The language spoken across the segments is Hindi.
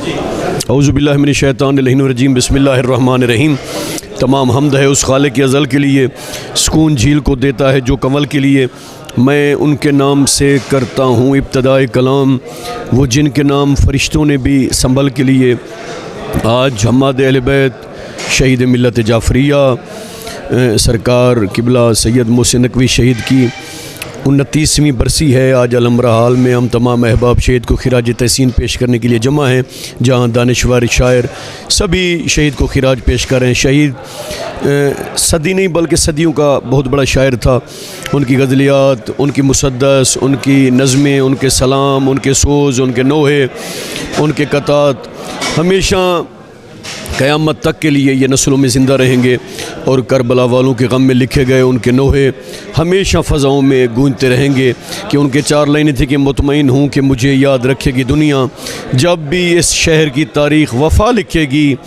औज़ुबिल्लाहि मिनश्शैतानिर्रजीम बिस्मिल्लाहिर्रहमानिर्रहीम। तमाम हम्द है उस खालिक अज़ल के लिए, सुकून झील को देता है जो कमल के लिए। मैं उनके नाम से करता हूँ इब्तिदाए कलाम, वो जिनके नाम फ़रिश्तों ने भी संभल के लिए। आज हम्माद अहले बैत शहीद मिल्लत जाफ़रिया सरकार किबला सैयद मोहसिन नकवी शहीद की 29वीं बरसी है। आज अलमरा हाल में हम तमाम अहबाब शहीद को खिराज तहसीन पेश करने के लिए जमा हैं, जहाँ दानिशवर शायर सभी शहीद को खिराज पेश कर रहे हैं। शहीद सदी नहीं बल्कि सदियों का बहुत बड़ा शायर था। उनकी गज़लियात, उनकी मुसद्दस, उनकी नज़में, उनके सलाम, उनके सोज़, उनके नोहे, उनके कतात हमेशा क़यामत तक के लिए ये नस्लों में ज़िंदा रहेंगे। और करबला वालों के गम में लिखे गए उनके नोहे हमेशा फ़ज़ाओं में गूंजते रहेंगे कि उनके 4 लाइनें थी कि मुतमईन हूँ कि मुझे याद रखेगी दुनिया, जब भी इस शहर की तारीख़ वफ़ा लिखेगी,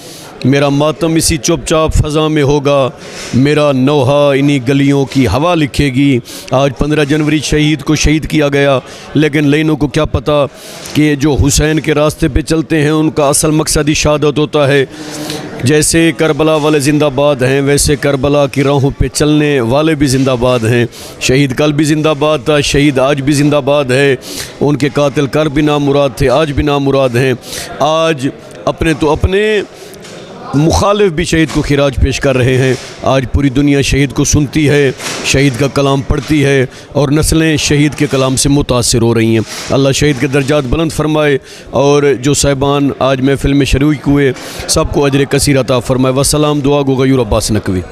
मेरा मातम इसी चुपचाप फ़ज़ा में होगा, मेरा नौहा इन्हीं गलियों की हवा लिखेगी। आज 15 जनवरी शहीद को शहीद किया गया, लेकिन लाइनों को क्या पता कि जो हुसैन के रास्ते पे चलते हैं उनका असल मकसद ही शहादत होता है। जैसे करबला वाले ज़िंदाबाद हैं, वैसे करबला की राहों पे चलने वाले भी ज़िंदाबाद हैं। शहीद कल भी ज़िंदाबाद था, शहीद आज भी ज़िंदाबाद है। उनके कातिल कर भी नामुराद थे, आज भी नामुराद हैं। आज अपने तो अपने मुखालिफ भी शहीद को खिराज पेश कर रहे हैं। आज पूरी दुनिया शहीद को सुनती है, शहीद का कलाम पढ़ती है और नस्लें शहीद के कलाम से मुतासिर हो रही हैं। अल्लाह शहीद के दर्जात बुलंद फरमाए और जो साहिबान आज महफिल में शरीक हुए सबको अजर कसीर अता फरमाए। वसलाम, दुआ गो गयूर अब्बास नकवी।